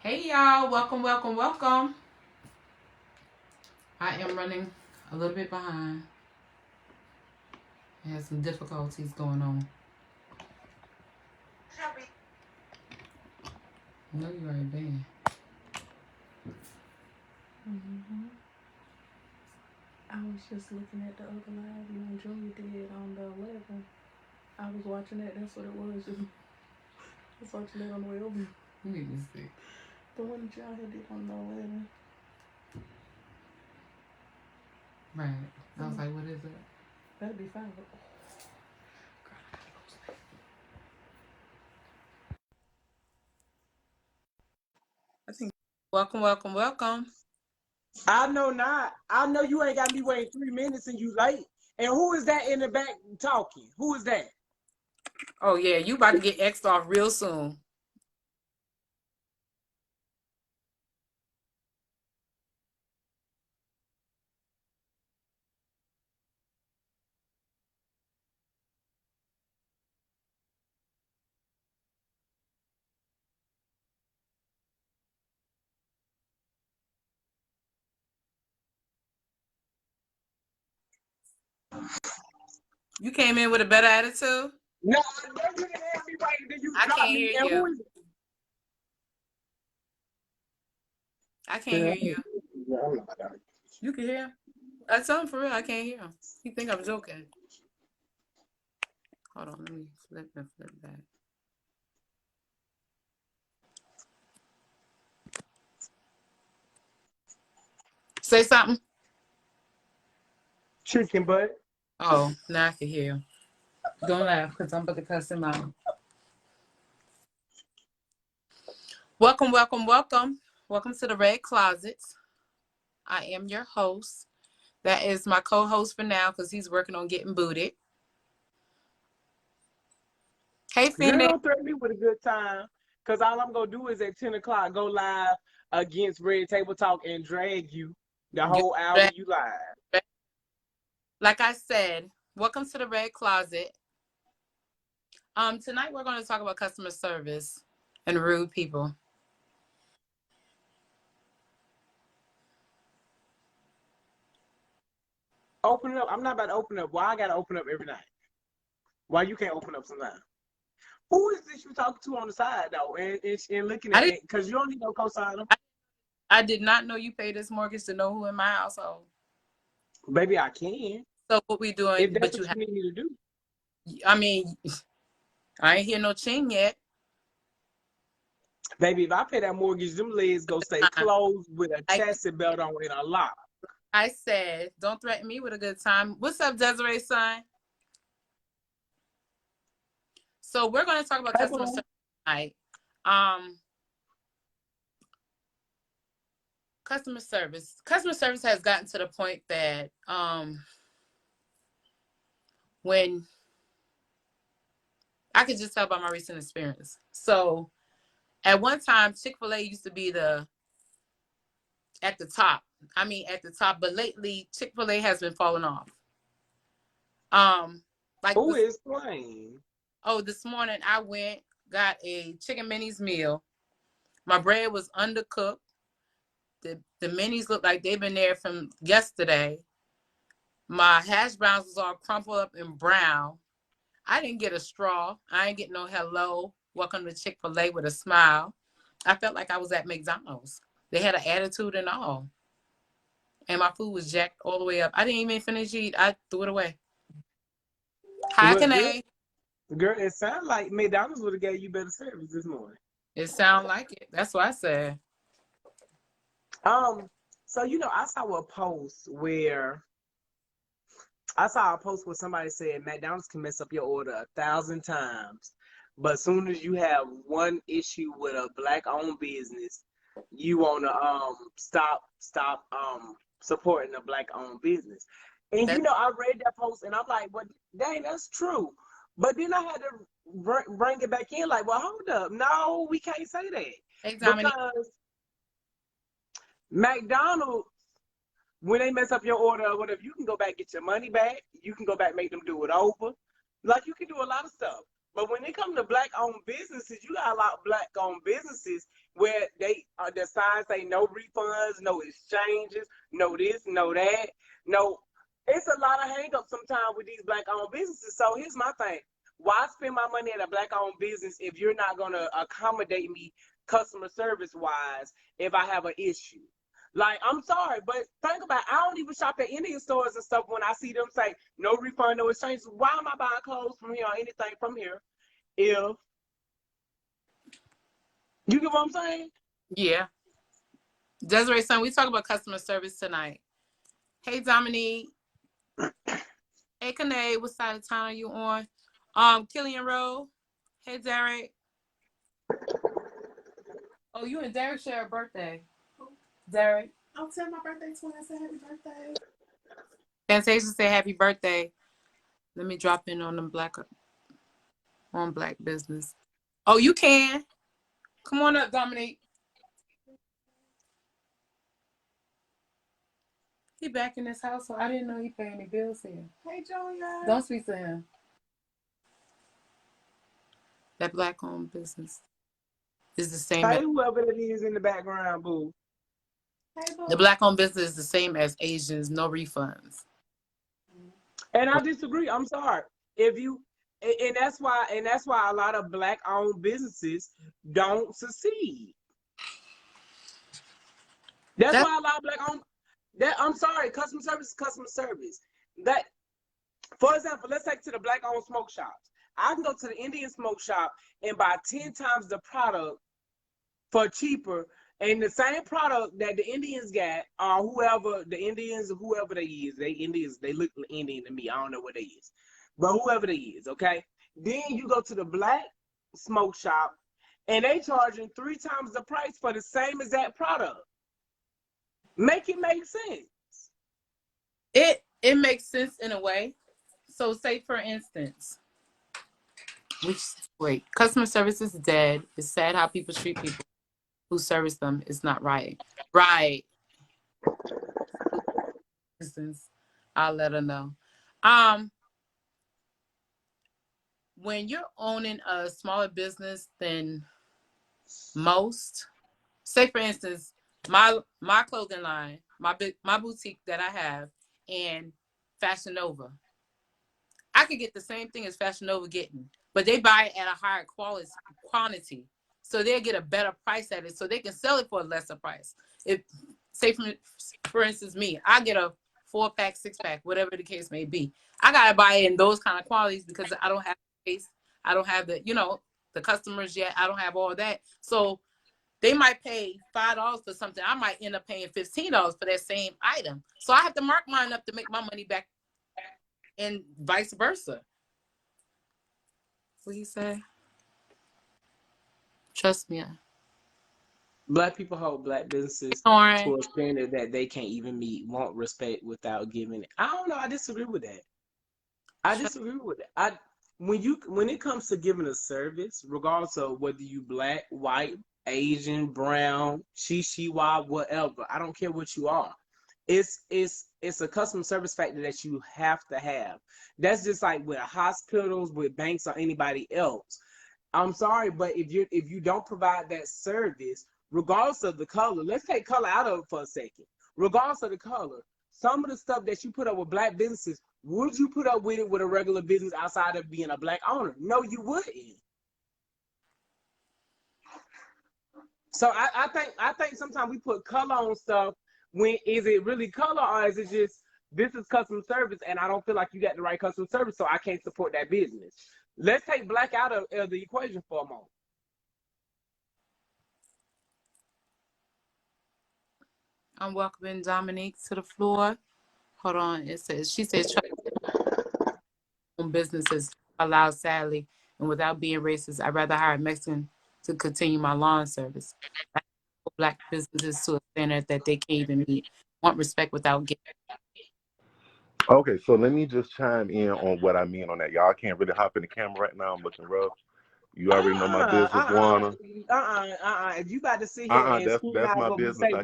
Hey y'all, welcome, welcome, welcome. I am running a little bit behind. I had some difficulties going on. No, you already been. hmm I was just looking at the other live you and Junior did on the 11th. I was watching that. That's what it was. Just was watching that on the way over. You need to see. The one that y'all had did on the 11th. Right. I was like, what is it? That'd be fine. But, I think. Welcome, welcome, welcome. I know not. I know you ain't got me waiting 3 minutes and you late. And who is that in the back talking? Who is that? Oh yeah, you about to get X'd off real soon. You came in with a better attitude. No, you didn't have me waiting. Then you I drop can't me. hear And who you. is it? I can't Yeah, hear you. I'm not done. You can hear him? That's something for real. I can't hear him. He think I'm joking. Hold on, let me flip and flip back. Say something. Chicken butt. Oh, now I can hear you. Don't laugh, because I'm about to cuss him out. Welcome, welcome, welcome. Welcome to the Red Closets. I am your host. That is my co-host for now because he's working on getting booted. Hey, Girl, Phoenix. don't threaten me with a good time. Because all I'm going to do is at 10 o'clock go live against Red Table Talk and drag you the Get whole hour ready. you live. Like I said, welcome to the Red Closet. Tonight we're going to talk about customer service and rude people. Open it up. I'm not about to open up. Why I got to open up every night? Why you can't open up sometimes? Who is this you talking to on the side though, and looking I at did. it? Because you don't need no cosigner. I did not know you paid this mortgage to know who in my household. Baby, I can So what we if doing? that's But you what have. you need me to do. I mean, I ain't hear no ching yet. Baby, if I pay that mortgage, them legs go stay closed with a Like chassis belt on and a lock. I said, don't threaten me with a good time. What's up, Desiree's son? So we're going to talk about Hey, customer boo. service tonight. Um, Customer service has gotten to the point that when I could just tell by my recent experience. So at one time, Chick-fil-A used to be the at the top. I mean, at the top, but lately Chick-fil-A has been falling off. Um, like Who this. is playing? Oh, this morning I went got a chicken minis meal. My bread was undercooked. The minis look like they've been there from yesterday. My hash browns was all crumpled up and brown. I didn't get a straw. I ain't get no hello. Welcome to Chick-fil-A with a smile. I felt like I was at McDonald's. They had an attitude and all. And my food was jacked all the way up. I didn't even finish eat. I threw it away. How Well, can I? girl, it sounds like McDonald's would have gave you better service this morning. It sound like it. That's what I said. Um, so I saw a post where somebody said McDonald's can mess up your order 1,000 times, but as soon as you have one issue with a black-owned business, you wanna stop supporting a black-owned business. And That I read that post and I'm like, well, dang, that's true. But then I had to bring it back in, like, well, hold up, no, we can't say that examining. because McDonald's when they mess up your order or whatever, you can go back get your money back. You can go back make them do it over. Like you can do a lot of stuff. But when it comes to black-owned businesses, you got a lot of black-owned businesses where they the signs say no refunds, no exchanges, no this, no that, no. It's a lot of hang-ups sometimes with these black-owned businesses. So here's my thing. Why spend my money at a black-owned business if you're not going to accommodate me customer service-wise if I have an issue? Like, I'm sorry, but think about it. I don't even shop at Indian stores and stuff when I see them say no refund, no exchange. Why am I buying clothes from here or anything from here if you get what I'm saying? Yeah. Desiree, son, we talk about customer service tonight. Hey, Dominique. Hey, Kane, what side of town are you on? Killian Road. Hey, Derek. Oh, you and Derek share a birthday. Derek. I'll tell my birthday twin. I said happy birthday. Fantasia say happy birthday. Let me drop in on them black business. Oh, you can. Come on up, Dominique. He back in his house, so I didn't know he paid any bills here. Hey, Julia. Don't speak to him. That black-owned business is the same. Hey, whoever it is in the background, boo. Hey, boo. The black-owned business is the same as Asians, no refunds. And I disagree. I'm sorry. If you and that's why a lot of black-owned businesses don't succeed. That's why a lot of black-owned. I'm sorry. Customer service is customer service. That, for example, let's take to the black-owned smoke shops. I can go to the Indian smoke shop and buy 10 times the product for cheaper, and the same product that the Indians got, or whoever the Indians, whoever they is, they look Indian to me. I don't know what they is, but whoever they is, okay. Then you go to the black smoke shop, and they charging 3 times the price for the same exact product. Make it make sense. It makes sense in a way. So, say for instance, customer service is dead. It's sad how people treat people who service them. It's not right. Right. For instance, I'll let her know. When you're owning a smaller business than most, say for instance, my clothing line, my boutique that I have, and Fashion Nova, I could get the same thing as Fashion Nova getting, but they buy it at a higher quantity, so they'll get a better price at it, so they can sell it for a lesser price. If, say for instance, me, I get a 4-pack, 6-pack, whatever the case may be. I gotta buy it in those kind of qualities because I don't have space. I don't have the customers yet. I don't have all that. So they might pay $5 for something. I might end up paying $15 for that same item. So I have to mark mine up to make my money back, and vice versa. What do you say? Trust me. Black people hold black businesses Lauren. to a standard that they can't even meet, want respect without giving it. I don't know. I disagree with that. When it comes to giving a service, regardless of whether you black, white, Asian, brown, she, why, whatever, I don't care what you are. It's a customer service factor that you have to have. That's just like with hospitals, with banks, or anybody else. I'm sorry, but if you don't provide that service, regardless of the color, let's take color out of it for a second. Regardless of the color, some of the stuff that you put up with black businesses, would you put up with it with a regular business outside of being a black owner? No, you wouldn't. So I think sometimes we put color on stuff. When is it really color, or is it just this is customer service and I don't feel like you got the right customer service, so I can't support that business? Let's take black out of the equation for a moment. I'm welcoming Dominique to the floor. Hold on. She says businesses allowed sadly, and without being racist, I'd rather hire a Mexican to continue my lawn service. Black businesses to a standard that they can't even meet. Want respect without giving. Okay, so let me just chime in on what I mean on that. Y'all can't really hop in the camera right now. I'm looking rough. You already know my business, Juana. If you about to sit here and that's my business. I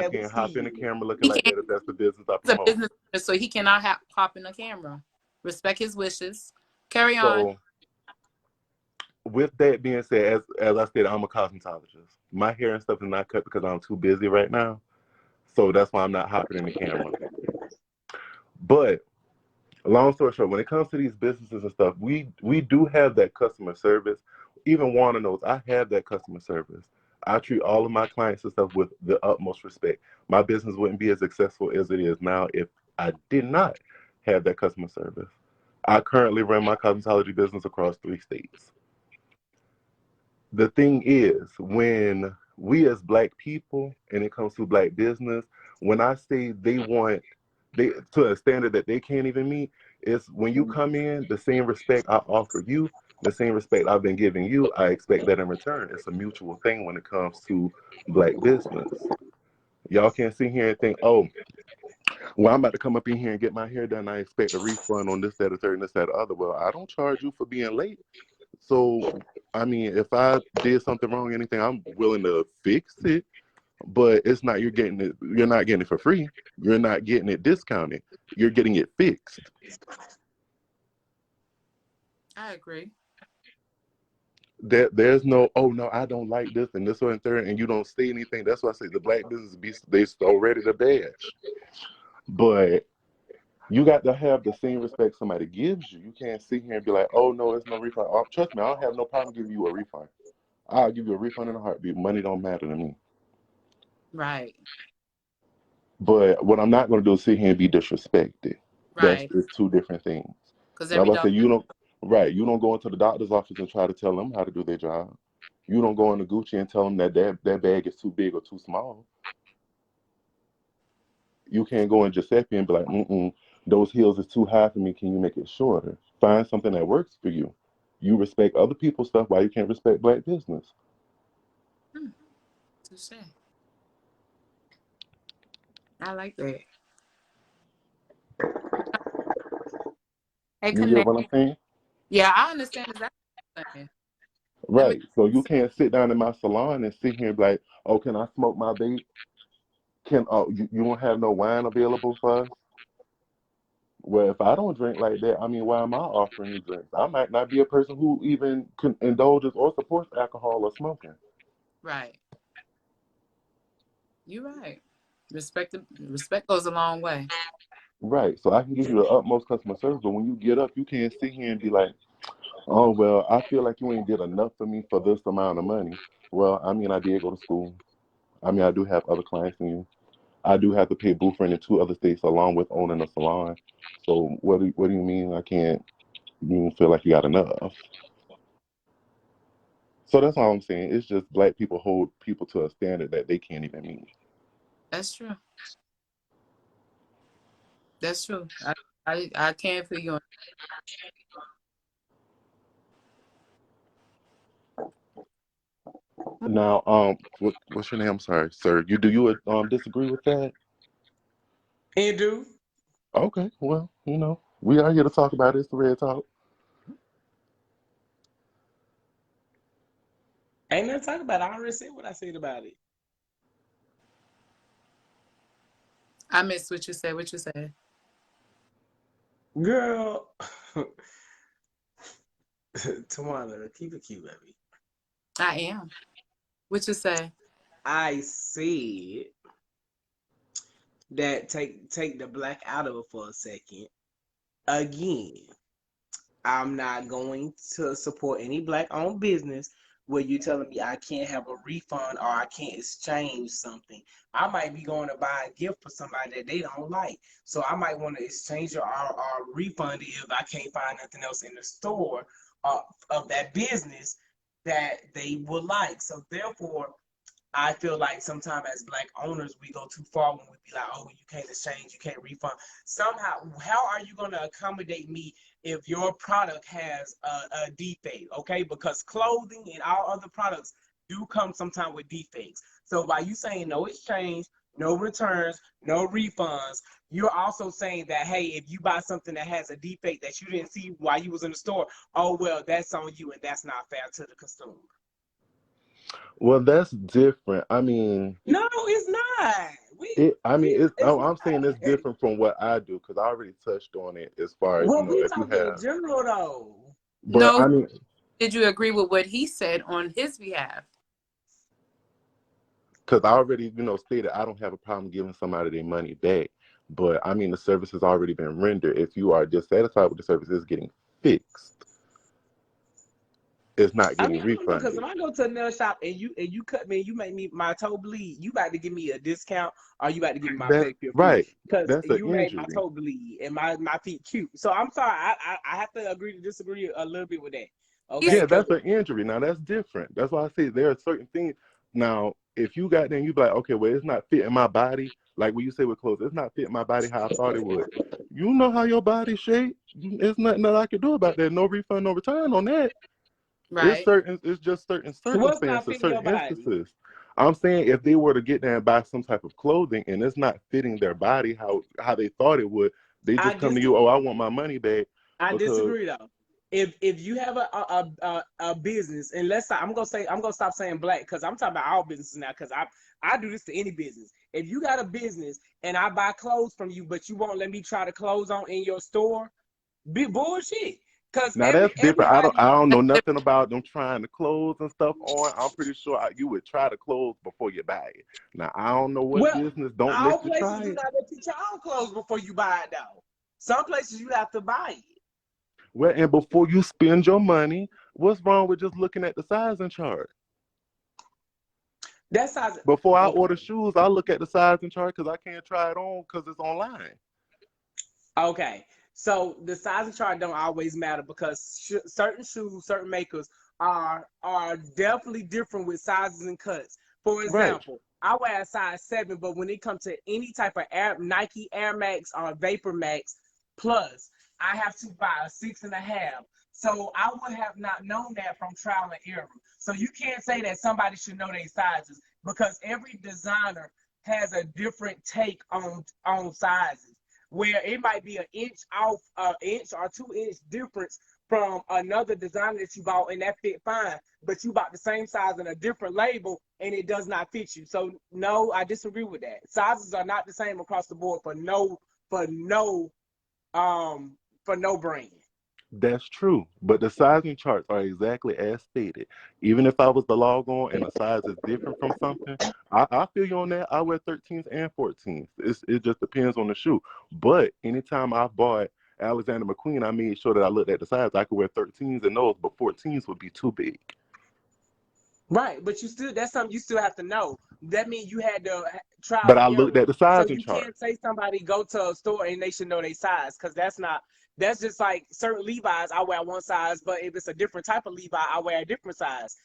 can't hop in the camera looking like that if that's the business I promote. He's a business, so he cannot hop in the camera. Respect his wishes. Carry on. So, with that being said, as I said, I'm a cosmetologist. my hair and stuff is not cut because I'm too busy right now. So that's why I'm not hopping in the camera. But long story short, when it comes to these businesses and stuff, we do have that customer service. Even Warner knows I have that customer service. I treat all of my clients and stuff with the utmost respect. My business wouldn't be as successful as it is now if I did not have that customer service. I currently run my cosmetology business across 3 states. The thing is, when we as Black people, and it comes to Black business, when I say they to a standard that they can't even meet, is when you come in, the same respect I offer you, the same respect I've been giving you, I expect that in return. It's a mutual thing when it comes to Black business. Y'all can't sit here and think, oh, well, I'm about to come up in here and get my hair done. I expect a refund on this, that, or third, and this, that, or other. Well, I don't charge you for being late. So, I mean, if I did something wrong, anything, I'm willing to fix it. But it's not you're not getting it for free. You're not getting it discounted. You're getting it fixed. I agree. There's no, oh no, I don't like this and this one and third, and you don't say anything. That's why I say the Black business they so ready to bash. But you got to have the same respect somebody gives you. You can't sit here and be like, oh no, it's no refund. Oh, trust me, I don't have no problem giving you a refund. I'll give you a refund in a heartbeat. Money don't matter to me. Right. But what I'm not going to do is sit here and be disrespected. That's Right. just 2 different things. Because Like every I dog. said, you don't go into the doctor's office and try to tell them how to do their job. You don't go into Gucci and tell them that their bag is too big or too small. You can't go in Giuseppe and be like, those heels is too high for me. Can you make it shorter? Find something that works for you. You respect other people's stuff. Why you can't respect Black business? Touché. I like that. Hey, You get connect. what I'm saying? Yeah, I understand exactly what you're saying. Right. So you can't sit down in my salon and sit here and be like, oh, can I smoke my vape? You won't have no wine available for us? Well, if I don't drink like that, I mean, why am I offering you drinks? I might not be a person who even indulges or supports alcohol or smoking. Right. You're right. Respect goes a long way. Right. So I can give you the utmost customer service, but when you get up, you can't sit here and be like, oh, well, I feel like you ain't did enough for me for this amount of money. Well, I mean, I did go to school. I mean, I do have other clients than you. I do have to pay booth rent in 2 other states along with owning a salon. So what do you mean I can't? You don't feel like you got enough? So that's all I'm saying. It's just Black people hold people to a standard that they can't even meet. That's true. That's true. I can't feel you on. Now, what's your name? I'm sorry, sir. You disagree with that? And do. Okay, well, we are here to talk about it. It's the Red Talk. Ain't nothing to talk about. I already said what I said about it. I missed what you said. What you said? Girl, Tawana, keep it cute, baby. I am. What you say? I said that take the Black out of it for a second. Again, I'm not going to support any Black-owned business where you're telling me I can't have a refund or I can't exchange something. I might be going to buy a gift for somebody that they don't like. So I might want to exchange or refund it if I can't find nothing else in the store of that business that they would like. So therefore, I feel like sometimes as Black owners, we go too far when we be like, oh, you can't exchange, you can't refund. Somehow, how are you going to accommodate me if your product has a defect, okay? Because clothing and all other products do come sometimes with defects. So by you saying no exchange, no returns, no refunds, you're also saying that, hey, if you buy something that has a defect that you didn't see while you was in the store, oh, well, that's on you and that's not fair to the consumer. Well, that's different. I mean, No, it's not. I'm saying it's different from what I do because I already touched on it as far as, Well, we if you talking in have. general though. But No. I mean, Did you agree with what he said on his behalf? because I already, stated I don't have a problem giving somebody their money back. But I mean, the service has already been rendered. If you are dissatisfied with the service, it's getting fixed. It's not I getting mean, I don't know, because refunded. if I go to a nail shop and you cut me and you make me my toe bleed, you about to give me a discount or you about to give me my That pedicure fee right. because That's an you made my injury. toe bleed and my feet cute. So I'm sorry, I have to agree to disagree a little bit with that. Okay, Yeah, because that's an injury. Now that's different. That's why I say there are certain things. Now, if you got there and you be like, okay, well, it's not fitting my body, like when you say with clothes, it's not fitting my body how I thought it would. You know how your body shaped. It's nothing that I can do about that. No refund, no return on that. Right. It's just certain what's not circumstances, fitting your certain body? instances. I'm saying if they were to get there and buy some type of clothing and it's not fitting their body how they thought it would, they I just come to dis you, oh, I want my money back I because disagree though. If you have a business, and I'm gonna stop saying black because I'm talking about all businesses now because I do this to any business. If you got a business and I buy clothes from you, but you won't let me try the clothes on in your store, be bullshit. Because now that's different. everybody, I don't know nothing about them trying the clothes and stuff on. I'm pretty sure you would try the clothes before you buy it. Now I don't know what well, business don't all let you places try do it. not let you try on clothes before you buy it though. Some places you have to buy it. Well, and before you spend your money, what's wrong with just looking at the sizing chart? That's how. Before I order Okay. shoes, I look at the sizing chart because I can't try it on because it's online. Okay, so the size chart don't always matter because certain shoes, certain makers are definitely different with sizes and cuts. For Right. example, I wear a size 7, but when it comes to any type of Nike Air Max or Vapor Max Plus, I have to buy a 6.5. So I would have not known that from trial and error. So you can't say that somebody should know their sizes because every designer has a different take on sizes where it might be an inch off, an inch or 2 inch difference from another designer that you bought and that fit fine, but you bought the same size in a different label and it does not fit you. So no, I disagree with that. Sizes are not the same across the board for no brand. That's true, but the sizing charts are exactly as stated. Even if I was to log on and the size is different from something, I feel you on that. I wear 13s and 14s. It just depends on the shoe. But anytime I bought Alexander McQueen, I made sure that I looked at the size. I could wear 13s in those, but 14s would be too big. Right, but that's something you still have to know. That means you had to trial But and I looked error. at the So sizing you chart. can't say somebody go to a store and they should know their size because that's just like certain Levi's. I wear one size, but if it's a different type of Levi, I wear a different size.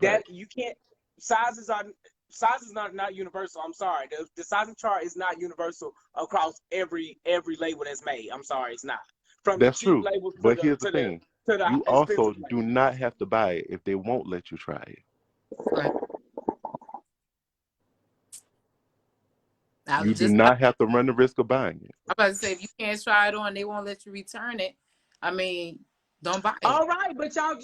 Right. That you can't sizes are sizes not universal. I'm sorry. The sizing chart is not universal across every label that's made. I'm sorry, it's not. From the That's cheap true. labels But here's the thing. to the You also expensive do labels. not have to buy it if they won't let you try it. Right. I You was do just not have to run the risk of buying it. I'm about to say if you can't try it on, they won't let you return it. I mean, don't buy it. All right, but y'all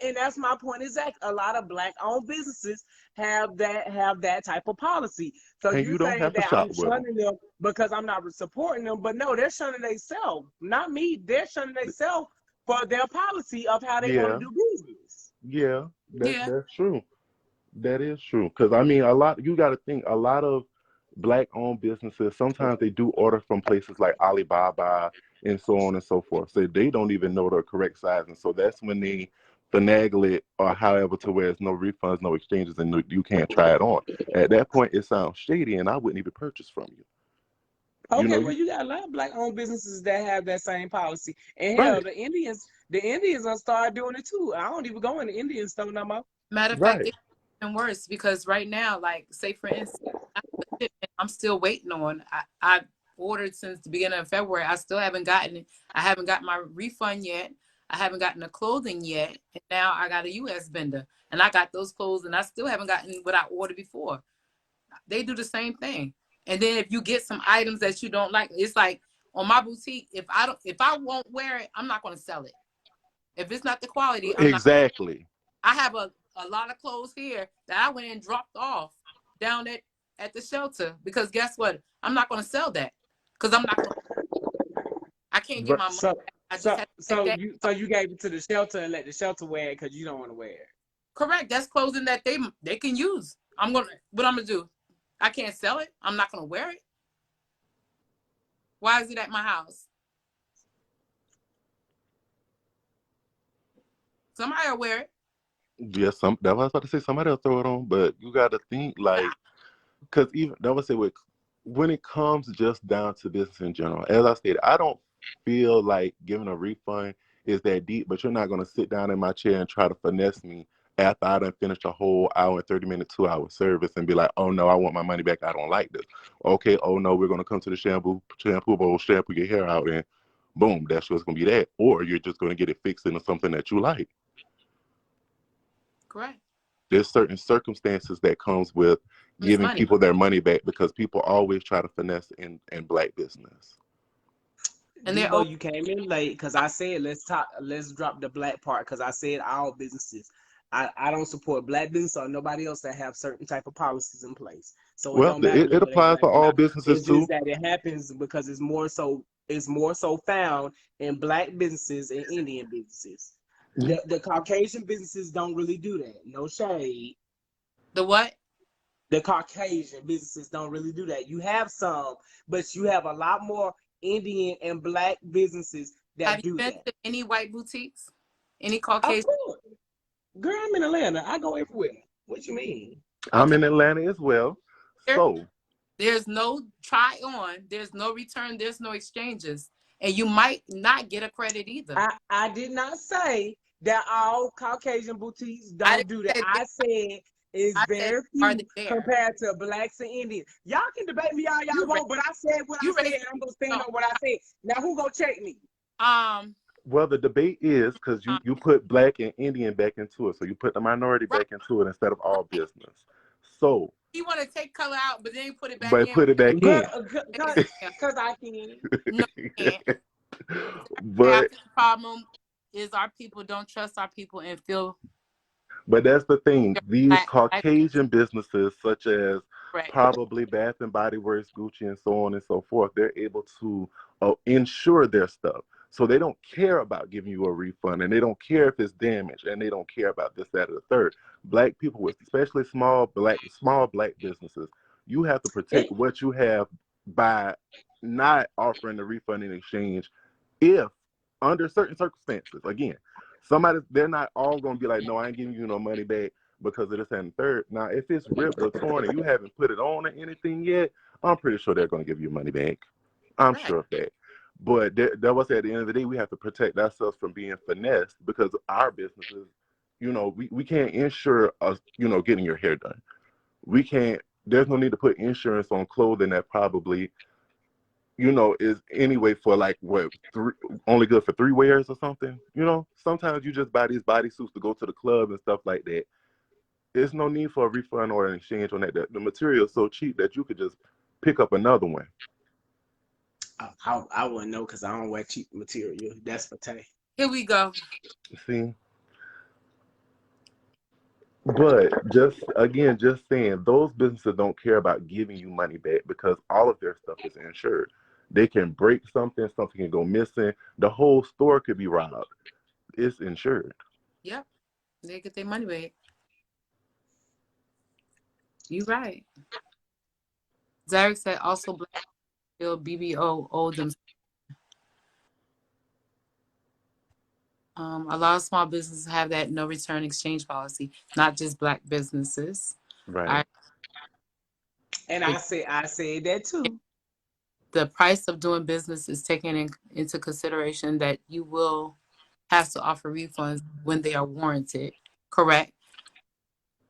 and that's my point exact. A lot of black-owned businesses have that type of policy. So And you're you don't saying have to that shop I'm with them. shunning them because I'm not supporting them, but no, they're shunning themselves, not me. They're shunning themselves for their policy of how they want to Yeah, do business. yeah, Yeah. that's true. That is true. Because I mean, you got to think a lot of black-owned businesses. Sometimes they do order from places like Alibaba and so on and so forth. So they don't even know the correct size, and so that's when they finagle it or however to where there's no refunds, no exchanges, and you can't try it on. At that point, it sounds shady, and I wouldn't even purchase from you. You Okay, know, well, you got a lot of black-owned businesses that have that same policy, and hell, right, the Indians are start doing it too. I don't even go in the Indian store no more. Matter of fact, right. it's even worse because right now, like say for instance, I'm still waiting on. I ordered since the beginning of February. I still haven't gotten it. I haven't got my refund yet. I haven't gotten the clothing yet. And now I got a US vendor. And I got those clothes and I still haven't gotten what I ordered before. They do the same thing. And then if you get some items that you don't like, it's like on my boutique, if I won't wear it, I'm not gonna sell it. If it's not the quality, I'm not. Exactly. I have a lot of clothes here that I went and dropped off down at the shelter because guess what? I'm not going to sell that because I can't get my money So, back. I just so, have to take so that. you gave it to the shelter and let the shelter wear it because you don't want to wear it. Correct. That's clothing that they can use. What I'm gonna do? I can't sell it. I'm not going to wear it. Why is it at my house? Somebody will wear it. Yeah, that was I was about to say somebody will throw it on, but you got to think like, because even that would say when it comes just down to business in general, as I stated, I don't feel like giving a refund is that deep, but you're not going to sit down in my chair and try to finesse me after I done finished a whole hour and 30-minute, 2-hour service and be like, oh no, I want my money back. I don't like this. Okay, oh no, we're going to come to the shampoo bowl, shampoo your hair out, and boom, that's what's going to be that. Or you're just going to get it fixed into something that you like. Correct. There's certain circumstances that comes with giving people their money back because people always try to finesse in black business. And Debo, you came in late because I said let's drop the black part because I said all businesses. I don't support black business or nobody else that have certain type of policies in place. So well, it applies for all businesses it's too. Just that it happens because it's more so found in black businesses and Indian businesses. The Caucasian businesses don't really do that. No shade. The what? The Caucasian businesses don't really do that. You have some, but you have a lot more Indian and black businesses that do that. Have you been to any white boutiques? Any Caucasian? Girl, I'm in Atlanta. I go everywhere. What you mean? I'm in Atlanta as well. So there's no try on, there's no return, there's no exchanges. And you might not get a credit either. I did not say that all Caucasian boutiques don't do that. I said it's very few compared to blacks and Indians. Y'all can debate me all y'all want, but I said what I said, and I'm gonna stand on what I said. Now who gonna check me? Well, the debate is because you put black and Indian back into it, so you put the minority back into it instead of all business. So you want to take color out, but then you put it back in. But put it back in. Because I can. No, you can't. But the problem is our people don't trust our people and feel. But that's the thing. These Caucasian businesses, such as probably Bath and Body Works, Gucci, and so on and so forth, they're able to insure their stuff. So they don't care about giving you a refund, and they don't care if it's damaged, and they don't care about this, that, or the third. Black people, with especially small black businesses, you have to protect what you have by not offering the refund in exchange if under certain circumstances. Again, they're not all going to be like, no, I ain't giving you no money back because of this and the third. Now, if it's ripped or torn and you haven't put it on or anything yet, I'm pretty sure they're going to give you money back. I'm sure of that. But that was at the end of the day, we have to protect ourselves from being finessed because our businesses, we can't insure us, getting your hair done. We can't, there's no need to put insurance on clothing that probably, is anyway for like only good for 3 wears or something. Sometimes you just buy these bodysuits to go to the club and stuff like that. There's no need for a refund or an exchange on that. The material is so cheap that you could just pick up another one. I wouldn't know because I don't wear cheap material. That's for Tay. Here we go. See? But just saying, those businesses don't care about giving you money back because all of their stuff is insured. They can break something can go missing. The whole store could be robbed. It's insured. Yep. They get their money back. You're right. Zarek said also black BBO owed them. A lot of small businesses have that no return exchange policy, not just black businesses. Right. I said that too. The price of doing business is taken into consideration that you will have to offer refunds when they are warranted. Correct?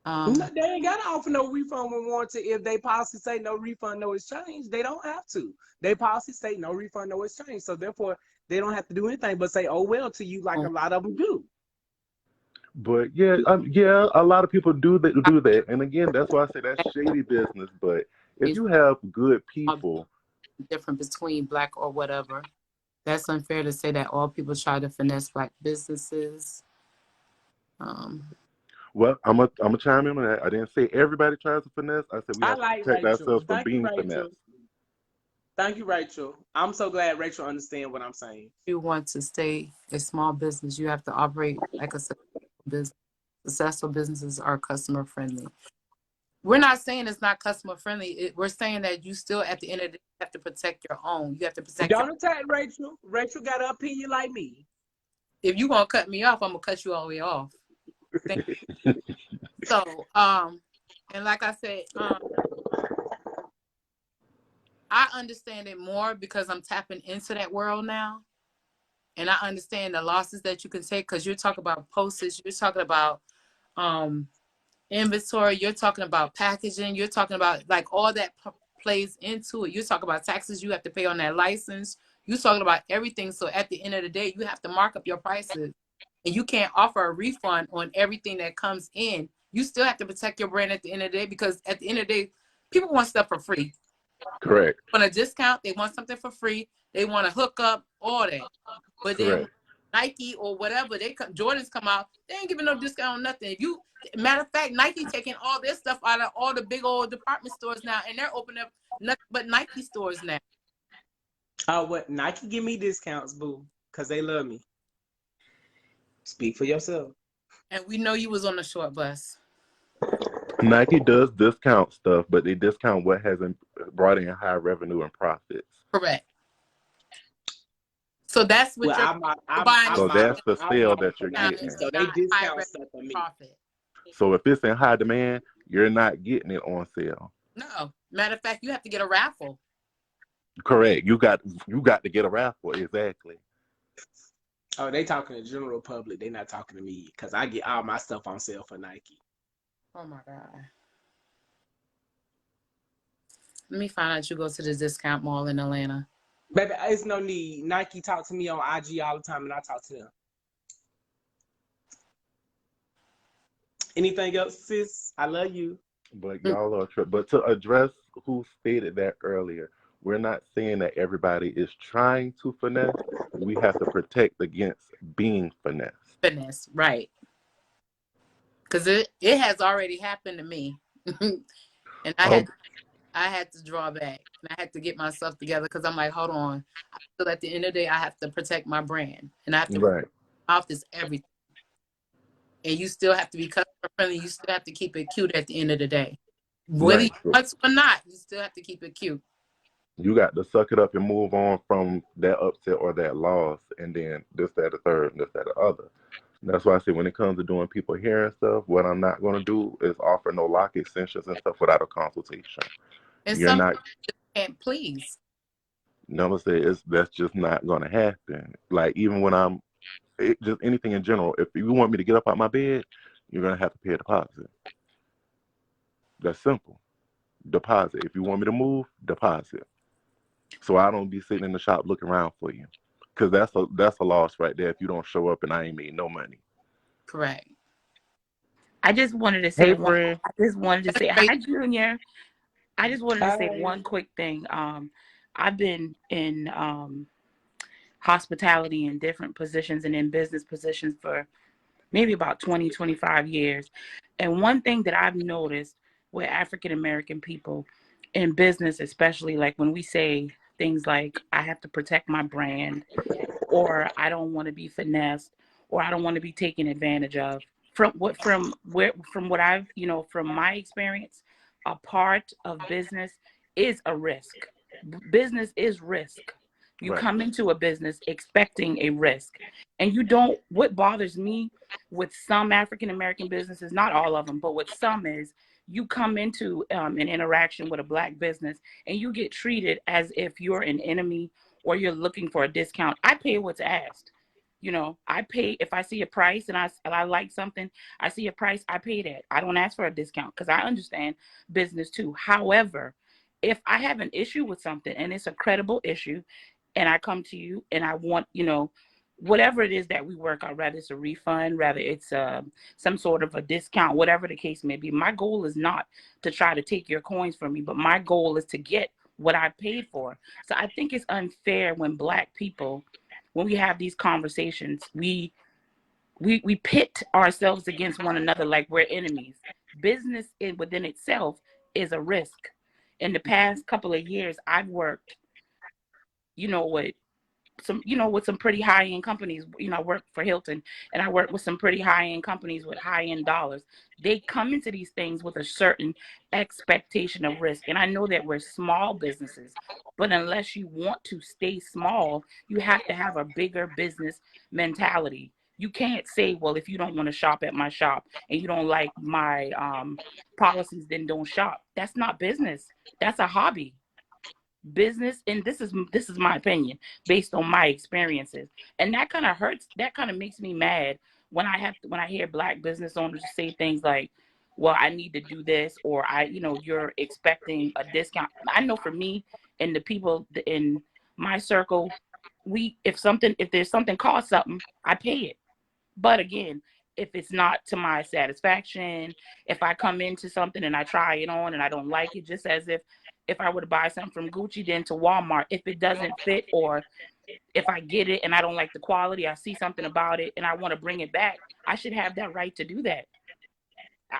No, they ain't got to offer no refund when warranted. If they policy say no refund, no exchange, they don't have to. They policy say no refund, no exchange. So therefore, they don't have to do anything but say, oh, well, to you like a lot of them do. But yeah, a lot of people do that. And again, that's why I say that's shady business. But if you have good people. Different between black or whatever. That's unfair to say that all people try to finesse black businesses. Well, I'm a chime in on that. I didn't say everybody tries to finesse. I said we have to protect ourselves from being finessed. Thank you, Rachel. I'm so glad Rachel understands what I'm saying. If you want to stay a small business, you have to operate like a successful business. Successful businesses are customer friendly. We're not saying it's not customer friendly. We're saying that you still, at the end of the day, have to protect your own. You have to protect your. Don't attack Rachel. Rachel got an opinion like me. If you gonna cut me off, I'm gonna cut you all the way off. So, and like I said, I understand it more because I'm tapping into that world now, and I understand the losses that you can take because you're talking about postage, you're talking about inventory, you're talking about packaging, you're talking about like all that plays into it. You're talking about taxes you have to pay on that license. You're talking about everything. So at the end of the day, you have to mark up your prices, and you can't offer a refund on everything that comes in. You still have to protect your brand at the end of the day because at the end of the day, people want stuff for free. Correct. They want a discount, they want something for free, they want to hook up, all that. But then Correct. Nike or whatever, Jordans come out, they ain't giving no discount on nothing. Matter of fact, Nike taking all their stuff out of all the big old department stores now, and they're opening up nothing but Nike stores now. What Nike give me discounts, boo, because they love me. Speak for yourself. And we know you was on the short bus. Nike does discount stuff, but they discount what hasn't brought in high revenue and profits. Correct. So that's what you're buying. So that's the sale that you're getting. So they discount stuff for me. Profit. So if it's in high demand, you're not getting it on sale. No. Matter of fact, you have to get a raffle. Correct. You got to get a raffle. Exactly. Oh, they talking to general public. They not talking to me because I get all my stuff on sale for Nike. Oh my God. Let me find out you go to the discount mall in Atlanta. Baby, it's no need. Nike talk to me on IG all the time, and I talk to them. Anything else, sis? I love you. But y'all are but to address who stated that earlier, we're not saying that everybody is trying to finesse. We have to protect against being finessed. Finesse, right. Because it has already happened to me. And I had to draw back. And I had to get myself together because I'm like, hold on. So at the end of the day, I have to protect my brand. And I have to off this everything. And you still have to be customer friendly. You still have to keep it cute at the end of the day. Whether you want to or not, you still have to keep it cute. You got to suck it up and move on from that upset or that loss, and then this, that, the third, and this, that, the other. That's why I say when it comes to doing people hearing stuff, what I'm not going to do is offer no lock extensions and stuff without a consultation. And you're not can't please. No, that's just not going to happen. Like even when just anything in general, if you want me to get up out my bed, you're going to have to pay a deposit. That's simple. Deposit. If you want me to move, deposit. So I don't be sitting in the shop looking around for you. Because that's a loss right there if you don't show up and I ain't made no money. Correct. I just wanted to say hi, Junior. I just wanted to say one quick thing. I've been in hospitality in different positions and in business positions for maybe about 20, 25 years. And one thing that I've noticed with African-American people in business, especially like when we say things like, I have to protect my brand, or I don't want to be finessed, or I don't want to be taken advantage of. From what I've, from my experience, a part of business is a risk. Business is risk. You come into a business expecting a risk. And what bothers me with some African-American businesses, not all of them, but with some is you come into an interaction with a Black business and you get treated as if you're an enemy or you're looking for a discount. I pay what's asked. I pay if I see a price and I like something, I see a price, I pay that. I don't ask for a discount because I understand business too. However, if I have an issue with something and it's a credible issue and I come to you and I want, whatever it is that we work on, rather it's a refund, rather it's some sort of a discount, whatever the case may be, my goal is not to try to take your coins from me, but my goal is to get what I paid for. So I think it's unfair when Black people, when we have these conversations, we pit ourselves against one another like we're enemies. Business within itself is a risk. In the past couple of years, I've worked, with with some pretty high-end companies. I work for Hilton, and I work with some pretty high-end companies with high-end dollars. They come into these things with a certain expectation of risk. And I know that we're small businesses, but unless you want to stay small, you have to have a bigger business mentality. You can't say, well, if you don't want to shop at my shop and you don't like my policies, then don't shop. That's not business. That's a hobby. Business, and this is my opinion based on my experiences, and that kind of hurts. That kind of makes me mad when I hear Black business owners say things like, well, I need to do this, or you're expecting a discount. I know for me and the people in my circle, if there's something costs something, I pay it. But again, if it's not to my satisfaction, if I come into something and I try it on and I don't like it, just as if I were to buy something from Gucci, then to Walmart, if it doesn't fit, or if I get it and I don't like the quality, I see something about it and I want to bring it back, I should have that right to do that.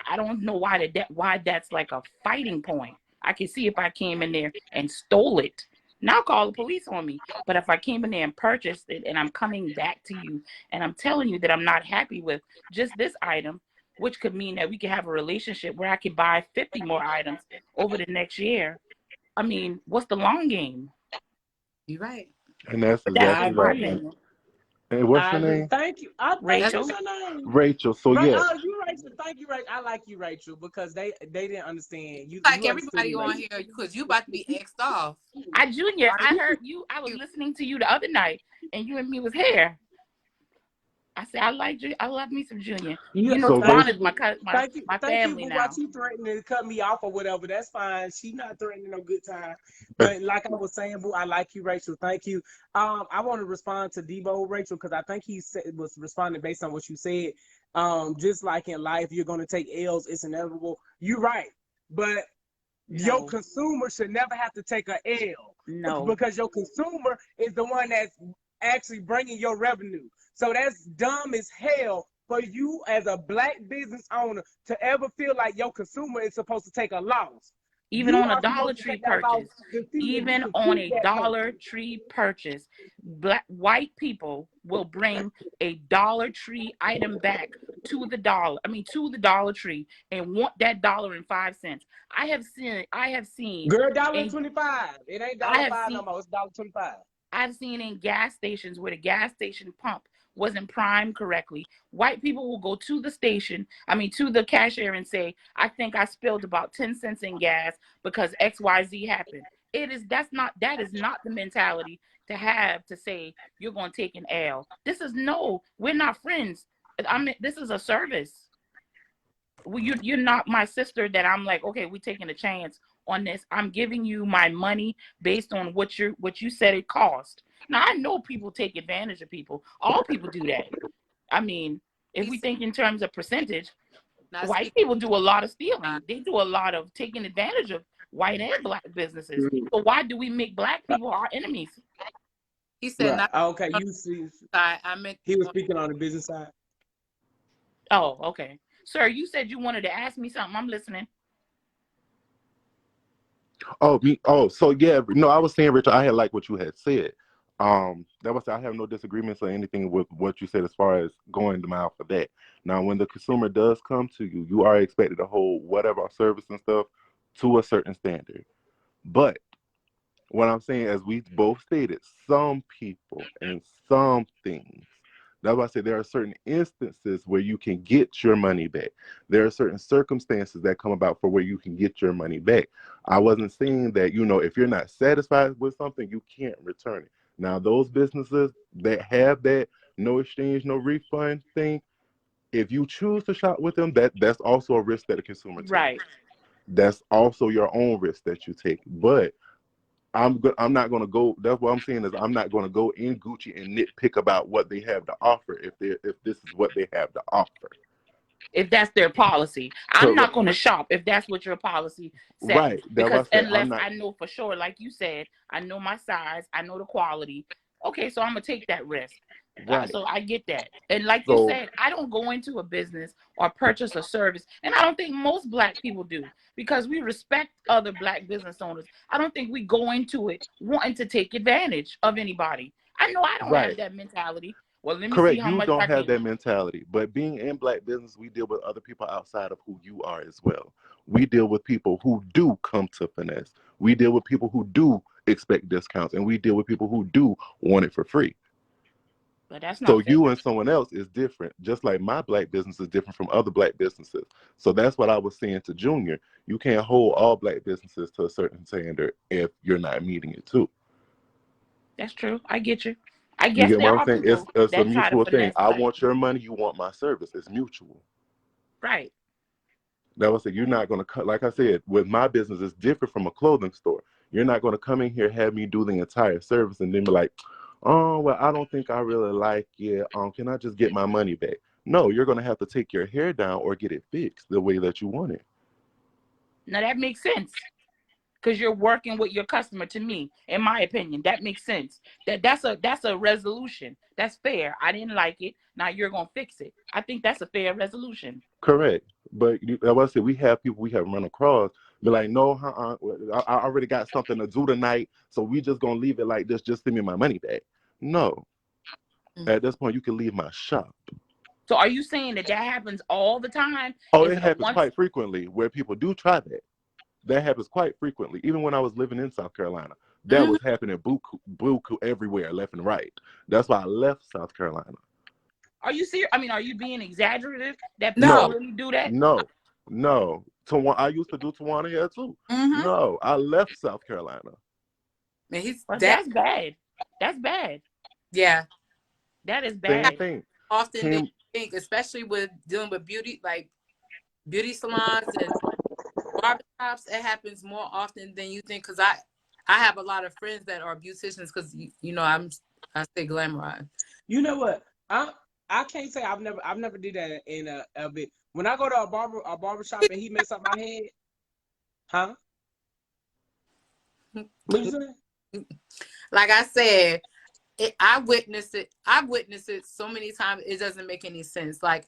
I don't know why that's like a fighting point. I can see if I came in there and stole it, now call the police on me. But if I came in there and purchased it and I'm coming back to you and I'm telling you that I'm not happy with just this item, which could mean that we could have a relationship where I could buy 50 more items over the next year. I mean, what's the long game? You're right. And that's But that's I exactly just my right. agree. opinion. And what's I your agree. name? Thank you. Rachel. What's your name? Rachel. So Right. yeah, Oh, you Rachel. Thank you, Rachel. I like you, Rachel, because they didn't understand you. Like You understood everybody me, on Rachel. here, because you about to be X'd off. Junior, Are I you? heard you. I was listening to you the other night, and you and me was here. I said I like you. I love me some Junior. So Thank Spawn is you. my Thank you. family But now. what you threatening to cut me off or whatever, that's fine. She's not threatening no good time. But like I was saying, boo, I like you, Rachel. Thank you. I want to respond to Debo, Rachel, because I think he was responding based on what you said. Just like in life, you're gonna take L's. It's inevitable. You're right, but your No, consumer should never have to take a L no. because your consumer is the one that's actually bringing your revenue. So that's dumb as hell for you as a Black business owner to ever feel like your consumer is supposed to take a loss. Even You on a are Dollar supposed to Tree take that loss purchase, to see if you even can on keep a that Dollar person. Tree purchase, white people will bring a Dollar Tree item back to the Dollar Tree and want that $1.05. I have seen Girl, in $1.25. It ain't I have $1.05 no seen more. It's $1.25. I've seen in gas stations where the gas station pump wasn't primed correctly. White people will go to to the cashier and say, I think I spilled about 10 cents in gas because XYZ happened. That is not the mentality to have to say you're going to take an L. We're not friends. This is a service. Well, you're not my sister that I'm like, okay, we're taking a chance on this. I'm giving you my money based on what you said it cost. Now I know people take advantage of people. All people do that. I mean, if we think in terms of percentage, white people do a lot of stealing. They do a lot of taking advantage of white and Black businesses. So why do we make Black people our enemies? He said, Right. not Okay, you see, side. I meant he was speaking on the business side. Oh, okay. Sir, you said you wanted to ask me something. I'm listening. oh me. Oh, so yeah. No, I was saying, Richard. I had like what you had said. That was I have no disagreements or anything with what you said as far as going the mile for that. Now, when the consumer does come to you, you are expected to hold whatever service and stuff to a certain standard. But what I'm saying, as we both stated, some people and some things. That's why I say there are certain instances where you can get your money back. There are certain circumstances that come about for where you can get your money back. I wasn't saying that, if you're not satisfied with something, you can't return it. Now, those businesses that have that no exchange, no refund thing, if you choose to shop with them, that's also a risk that a consumer takes. Right. That's also your own risk that you take. But I'm not going to go. That's what I'm saying is I'm not going to go in Gucci and nitpick about what they have to offer if this is what they have to offer. If that's their policy, I'm not going to shop if that's what your policy says. Right. Because unless I know for sure, like you said, I know my size, I know the quality. Okay, so I'm gonna take that risk. Right. So I get that. And like you said, I don't go into a business or purchase a service, and I don't think most Black people do, because we respect other Black business owners. I don't think we go into it wanting to take advantage of anybody. I know I don't have Right. that mentality. Well, let me see Correct. how You much don't I have can. that mentality. But being in black business, we deal with other people outside of who you are as well. We deal with people who do come to finesse. We deal with people who do expect discounts, and we deal with people who do want it for free. But that's So not fair. you and someone else is different, just like my black business is different from other black businesses. So that's what I was saying to Junior. You can't hold all black businesses to a certain standard if you're not meeting it too. That's true. I get you. I You guess get there what I'm are saying? It's people it's a that try to mutual thing. finesse, I but want your money, you want my service. It's mutual. right. That was it. You're not going to cut. Like I said, with my business, it's different from a clothing store. You're not going to come in here, have me do the entire service, and then be like, "Oh, well, I don't think I really like it. Can I just get my money back?" No, you're going to have to take your hair down or get it fixed the way that you want it. Now that makes sense. Because you're working with your customer. To me, in my opinion, that makes sense. That's a resolution. That's fair. I didn't like it. Now you're gonna fix it. I think that's a fair resolution. Correct. But like I said, we have people we have run across be like, "No, I already got something to do tonight, so we just gonna leave it like this. Just send me my money back." No, at this point, you can leave my shop. So are you saying that happens all the time? Oh, Is it it a happens once? quite frequently where people do try that. That happens quite frequently. Even when I was living in South Carolina, that Mhm. was happening buku everywhere, left and right. That's why I left South Carolina. Are you serious? I mean, are you being exaggerative that people No. No, really do that? no, no. I used to do Tawana hair too. Mm-hmm. No, I left South Carolina. And he's But that. that's bad. That's bad. Yeah. That is Same bad. thing. Often than Came you think, especially with dealing with beauty, like beauty salons and barbershops. It happens more often than you think. Because I have a lot of friends that are beauticians. Because you know I stay glamorized. You know what? I can't say I've never did that in a bit. When I go to a barber shop and he mess up my head, huh? What you say? Like I said, I witnessed it. I've witnessed it so many times. It doesn't make any sense. Like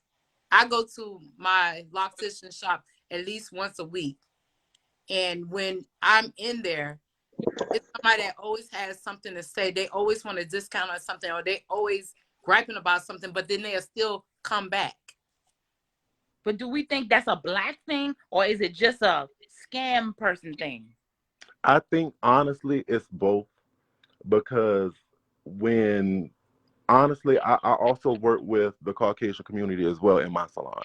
I go to my loctician shop at least once a week, and when I'm in there, it's somebody that always has something to say. They always want a discount on something, or they always griping about something, but then they'll still come back. But do we think that's a black thing, or is it just a scam person thing? I think honestly, it's both because when honestly, I also work with the Caucasian community as well in my salon.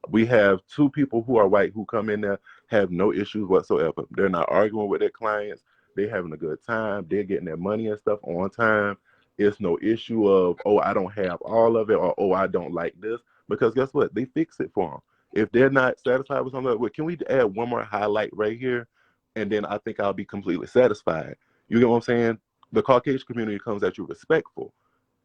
We have two people who are white who come in there, have no issues whatsoever. They're not arguing with their clients. They're having a good time. They're getting their money and stuff on time. It's no issue of, oh, I don't have all of it, or oh, I don't like this. Because guess what? They fix it for them. If they're not satisfied with something, well, can we add one more highlight right here? And then I think I'll be completely satisfied. You get what I'm saying? The Caucasian community comes at you respectful,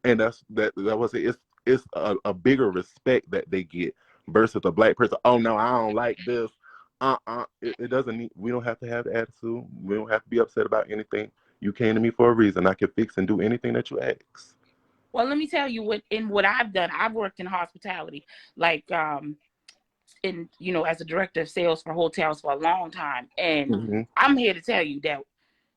and that was it. It's a bigger respect that they get versus a black person. Oh no, I don't like this. It doesn't need. We don't have to have the attitude. We don't have to be upset about anything. You came to me for a reason. I can fix and do anything that you ask. Well, let me tell you what I've done. I've worked in hospitality, like in as a director of sales for hotels for a long time, and Hmm. I'm here to tell you that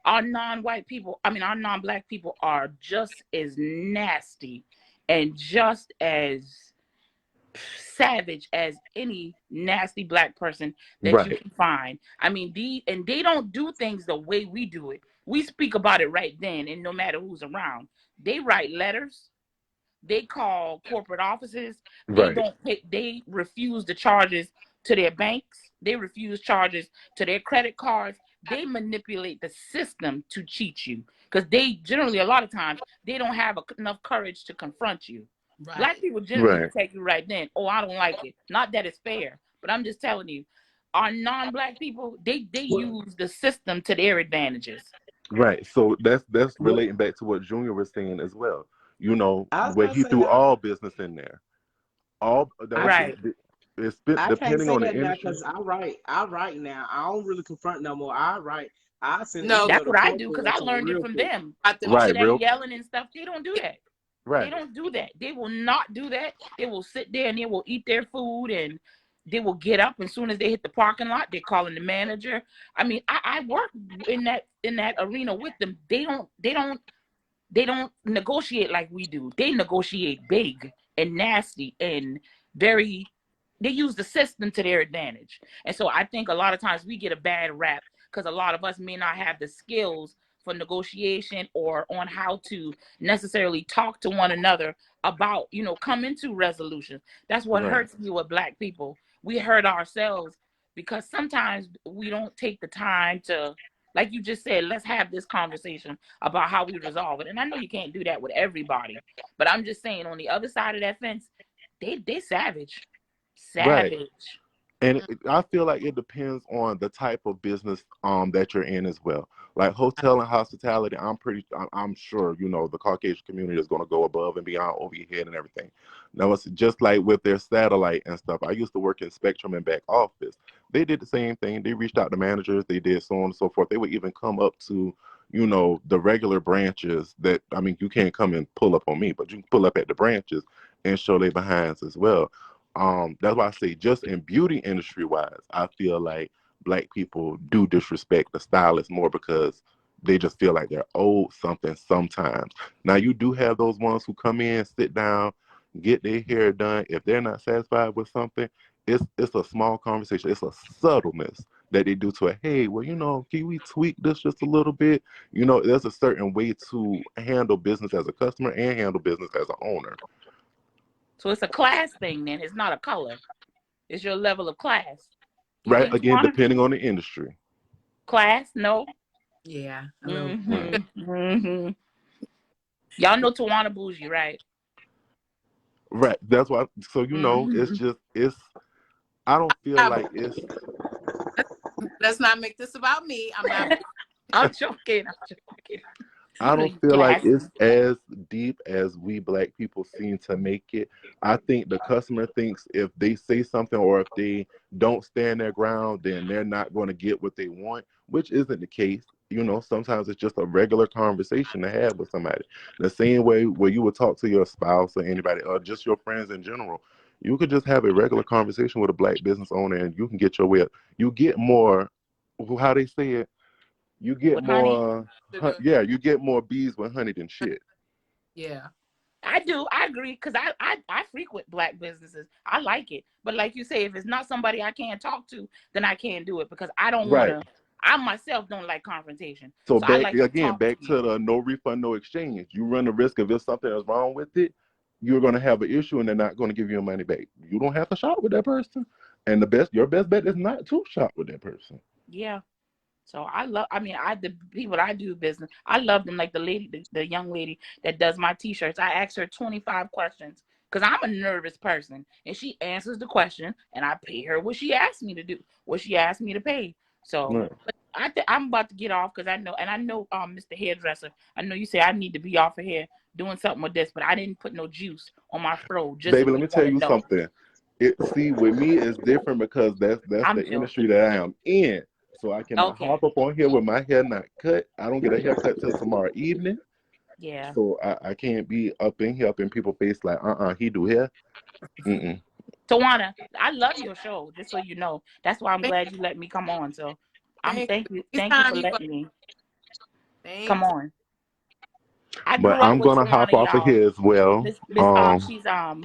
our non-white people, I mean our non-black people, are just as nasty and just as savage as any nasty black person that you Right, can find. I mean, they don't do things the way we do it. We speak about it right then, and no matter who's around. They write letters. They call corporate offices. They right, don't pay, they refuse the charges to their banks. They refuse charges to their credit cards. They manipulate the system to cheat you because they generally, a lot of times, they don't have enough courage to confront you. Black Right. people generally will right, take you right then. Oh, I don't like it. Not that it's fair, but I'm just telling you, our non-black people, they What? use the system to their advantages. right. So that's What? relating back to what Junior was saying as well. You know, I was where gonna he say threw all business in there. All that I was can't Right. it's I can't depending say on the that now industry. because I write now. I don't really confront no more. I write. I send an No, email That's to what I do corporate because or I something learned it real from quick. them. about the All of Right, that real yelling and stuff, they don't do that. They right. don't do that. They will not do that. They will sit there and they will eat their food and they will get up as soon as they hit the parking lot. They're calling the manager. I mean, I work in that arena with them. They don't they don't negotiate like we do. They negotiate big and nasty and very, they use the system to their advantage. And so I think a lot of times we get a bad rap because a lot of us may not have the skills for negotiation or on how to necessarily talk to one another about, you know, come into resolutions. That's what Right. hurts me with Black people. We hurt ourselves because sometimes we don't take the time to, like you just said, let's have this conversation about how we resolve it. And I know you can't do that with everybody, but I'm just saying on the other side of that fence, they savage. Right. Savage. And I feel like it depends on the type of business that you're in as well. Like hotel and hospitality, I'm sure, you know, the Caucasian community is going to go above and beyond over your head and everything. Now it's just like with their satellite and stuff. I used to work in Spectrum and back office. They did the same thing. They reached out to managers. They did so on and so forth. They would even come up to, you know, the regular branches that, I mean, you can't come and pull up on me, but you can pull up at the branches and show their behinds as well. That's why I say just in beauty industry wise, I feel like Black people do disrespect the stylists more because they just feel like they're owed something sometimes. Now you do have those ones who come in, sit down, get their hair done. If they're not satisfied with something, it's a small conversation. It's a subtleness that they do to it. Hey, well, you know, can we tweak this just a little bit? You know, there's a certain way to handle business as a customer and handle business as an owner. So it's a class thing then. It's not a color. It's your level of class. You Right? think, Again, Tawana? depending on the industry. Class? No. Yeah. Mm-hmm. Y'all know Tawana bougie, right? Right. That's why. So you know, it's just I don't feel like it's. Let's not make this about me. I'm not. I'm joking. I don't feel like it's as deep as we Black people seem to make it. I think the customer thinks if they say something or if they don't stand their ground, then they're not going to get what they want, which isn't the case. You know, sometimes it's just a regular conversation to have with somebody. The same way where you would talk to your spouse or anybody or just your friends in general. You could just have a regular conversation with a Black business owner and you can get your way up. You get more, how they say it, you get With honey? more, yeah, you get more bees with honey than shit. Yeah. I do. I agree because I frequent Black businesses. I like it. But like you say, if it's not somebody I can't talk to, then I can't do it because I don't want to. I myself don't like confrontation. So I back like again, back to the no refund, no exchange. You run the risk of if something is wrong with it, you're going to have an issue and they're not going to give you your money back. You don't have to shop with that person. And your best bet is not to shop with that person. Yeah. So the people I do business, I love them. Like the young lady that does my t-shirts. I ask her 25 questions because I'm a nervous person, and she answers the question, and I pay her what she asked me to do, what she asked me to pay. So, but I'm about to get off because I know, Mr. Hairdresser, I know you say I need to be off of here doing something with this, but I didn't put no juice on my fro. Baby, let me tell you something. See, with me, it's different because that's the industry that I am in. So I cannot hop up on here with my hair not cut. I don't get a haircut till tomorrow evening. Yeah. So I can't be up in here, up in people's face like, he do hair. Tawana, I love your show, just so you know. That's why I'm glad you let me come on. So thank you for letting me come on. But I'm gonna hop off of here as well. She's all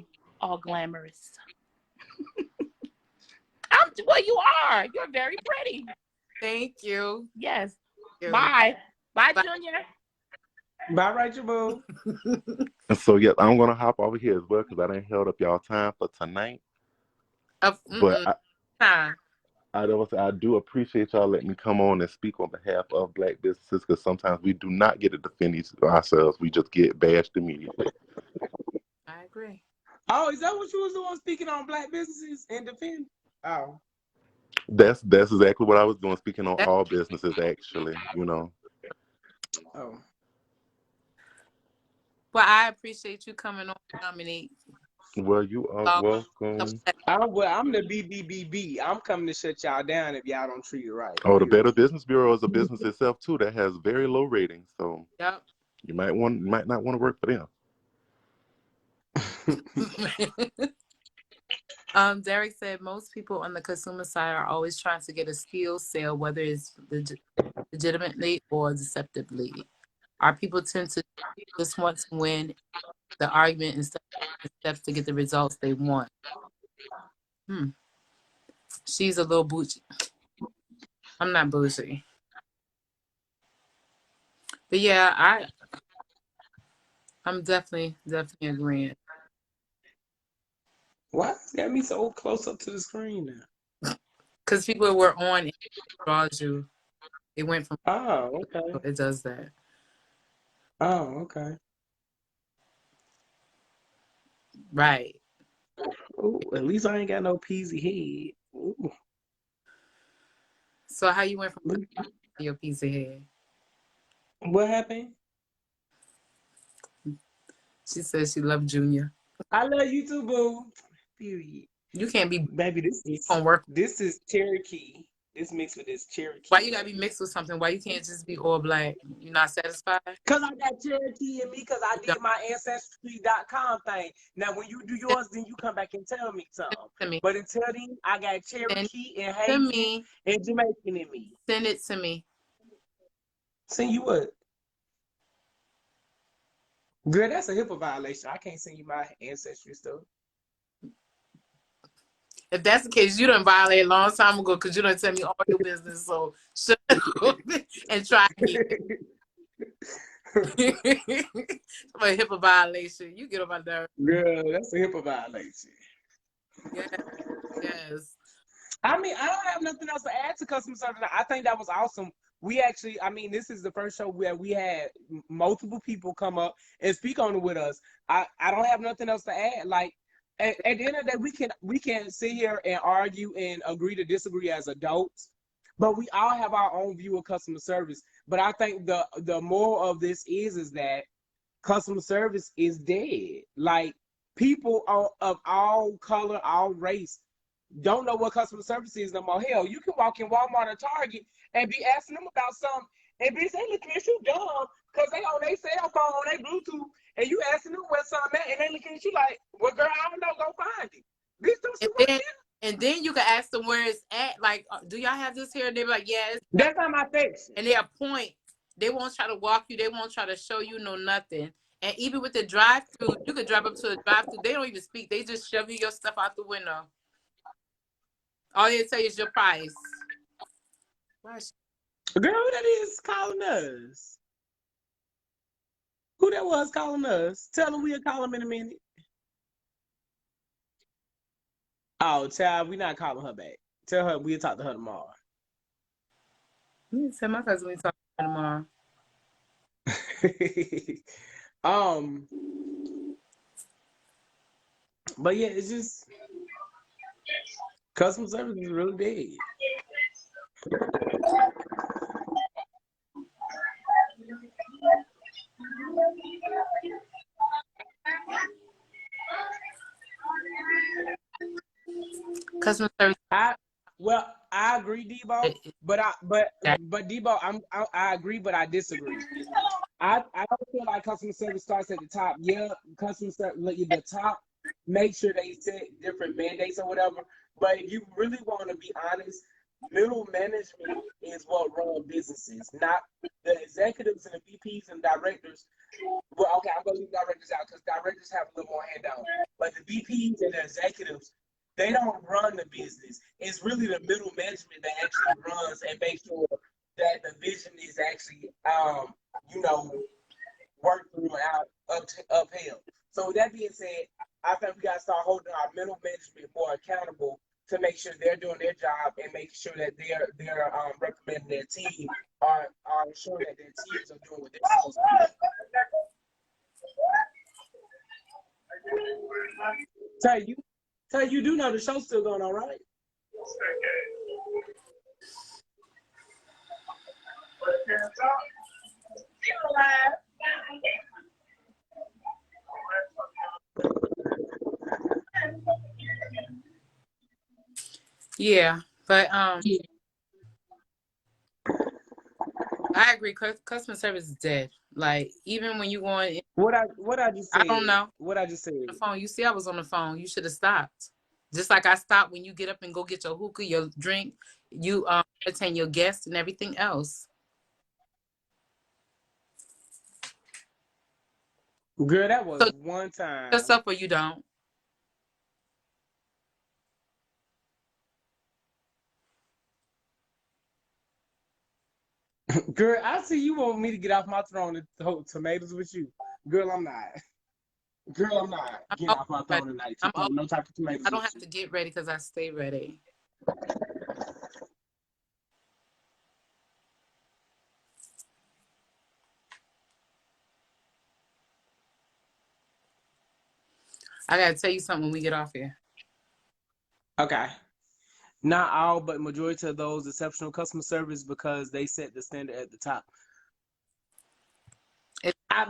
glamorous. Well, you are. You're very pretty. Thank you. Yes. Thank you. Bye, Junior. Bye, Rachel Boo. So yes, I'm gonna hop over here as well because I done held up y'all time for tonight. But I do appreciate y'all letting me come on and speak on behalf of Black businesses because sometimes we do not get to defend ourselves. We just get bashed immediately. I agree. Oh, is that what you was doing, speaking on Black businesses and defend? Oh. That's exactly what I was doing, speaking on all businesses, actually, you know. Oh. Well, I appreciate you coming on, Dominique. Well, you are welcome. I'm the BBBB. I'm coming to shut y'all down if y'all don't treat it right. Oh, the Better Business Bureau is a business itself too that has very low ratings, so you might not want to work for them. Derek said most people on the consumer side are always trying to get a skill sale, whether it's legitimately or deceptively. Our people tend to just want to win the argument instead of taking steps to get the results they want. She's a little bougie. I'm not bougie. But yeah, I'm definitely agreeing. Why it's got me so close up to the screen now? Because people were on, it draws you. It went from, Oh, okay. it does that. Oh, okay. Right. Ooh, at least I ain't got no peasy head. Ooh. So how you went from your piece of head? What happened? She said she loved Junior. I love you too, boo. Period. You can't be Baby, on work. this is Cherokee. This mixed with this Cherokee. Why you gotta be mixed with something? Why you can't just be all black? You're not satisfied? Cause I got Cherokee in me because I did my Ancestry.com thing. Now when you do yours, then you come back and tell me something. To me. But until then, I got Cherokee and To Haitian me. and Jamaican in me. Send it to me. Send you what? Girl, that's a HIPAA violation. I can't send you my ancestry stuff. If that's the case, you done violated a long time ago because you done tell me all your business. So shut up and try again. A HIPAA violation. You get on my nerves. Girl, that's a HIPAA violation. Yes. I mean, I don't have nothing else to add to customer service. I think that was awesome. We actually, I mean, this is the first show where we had multiple people come up and speak on it with us. I don't have nothing else to add. Like, at the end of the day, we can sit here and argue and agree to disagree as adults, but we all have our own view of customer service. But I think the moral of this is that customer service is dead. Like, people of all color, all race, don't know what customer service is no more. Hell, you can walk in Walmart or Target and be asking them about something, and bitch, they looking at you dumb because they on their cell phone, on their Bluetooth, and you asking them where something at, and they looking at you like, well, girl, I don't know, go find it. Bitch, don't you right there? And then you can ask them where it's at. Like, do y'all have this here? And they be like, yes. That's not my section. And they point. They won't try to walk you. They won't try to show you no nothing. And even with the drive-through, you could drive up to a drive-through. They don't even speak. They just shove you your stuff out the window. All they tell you is your price. Girl, who that is calling us? Who that was calling us? Tell them we'll call them in a minute. Oh, child, we not calling her back. Tell her we'll talk to her tomorrow. You tell my cousin we talk to her tomorrow. But yeah, it's just customer service is really dead. Customer service. I agree, Debo, but Debo, I agree, but I disagree. I don't feel like customer service starts at the top. Yeah, customer service, look at the top, make sure they set different mandates or whatever. But if you really want to be honest, middle management is what run businesses, not the executives and the VPs and directors. Well, okay, I'm gonna leave directors out because directors have a little more handout. But the VPs and the executives, they don't run the business. It's really the middle management that actually runs and makes sure that the vision is actually, worked through and upheld. So with that being said, I think we got to start holding our middle management more accountable to make sure they're doing their job and making sure that they're recommending their team are ensuring that their teams are doing what they're supposed to do. Tell you do know the show's still going on, right? Yeah, but I agree. Customer service is dead. Like, even when you go on, what I just said. I don't know what I just said. On the phone, you see, I was on the phone. You should have stopped. Just like I stopped when you get up and go get your hookah, your drink. You entertain your guests and everything else. Girl, that was So one time. yourself or you don't? Girl, I see you want me to get off my throne and throw tomatoes with you. Girl, I'm not. Girl, I'm not I'm getting always off my ready. throne tonight to I'm throw always, no type of tomatoes I with don't have you. to get ready because I stay ready. I gotta tell you something when we get off here. Okay. Not all, but majority of those exceptional customer service because they set the standard at the top.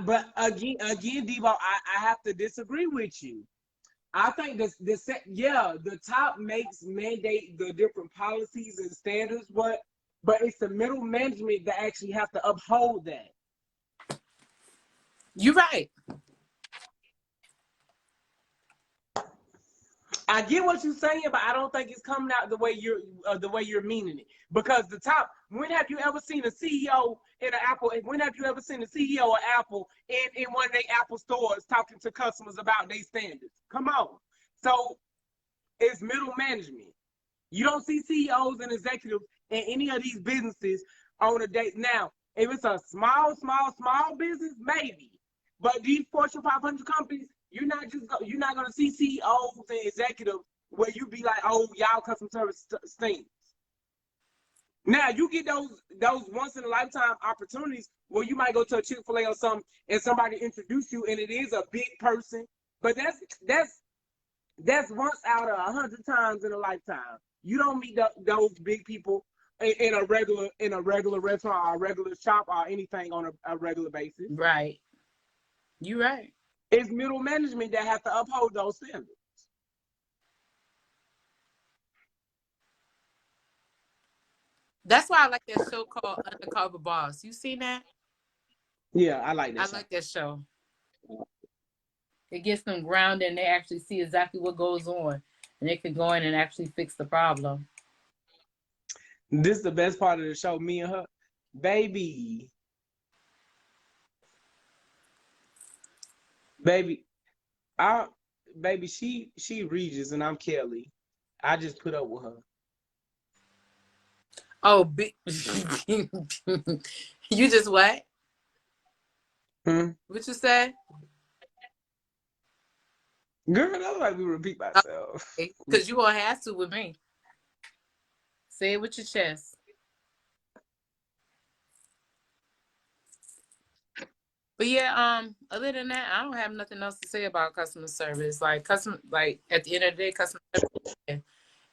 But again, Debo, I have to disagree with you. I think the top makes mandate the different policies and standards, but it's the middle management that actually have to uphold that. You're right. I get what you're saying, but I don't think it's coming out the way you're meaning it. Because the top, when have you ever seen a CEO in an Apple? When have you ever seen a CEO of Apple in one of their Apple stores talking to customers about their standards? Come on. So it's middle management. You don't see CEOs and executives in any of these businesses on a day. Now, if it's a small business, maybe. But these Fortune 500 companies, you're not gonna see CEOs and executives where you be like, oh, y'all customer service stinks. Now you get those once in a lifetime opportunities where you might go to a Chick-fil-A or something and somebody introduce you and it is a big person, but that's once out of 100 times in a lifetime. You don't meet those big people in a regular restaurant or a regular shop or anything on a regular basis. Right. You're right. It's middle management that have to uphold those standards. That's why I like that show called Undercover Boss. You seen that? Yeah, I like I that. like that show. It gets them grounded and they actually see exactly what goes on. And they can go in and actually fix the problem. This is the best part of the show. Me and her, baby, baby, she Regis and I'm Kelly. I just put up with her. Oh, you just what? What you said? Girl, that's like we repeat myself. Because you gonna have to with me. Say it with your chest. But yeah, other than that, I don't have nothing else to say about customer service. Like at the end of the day, customer service,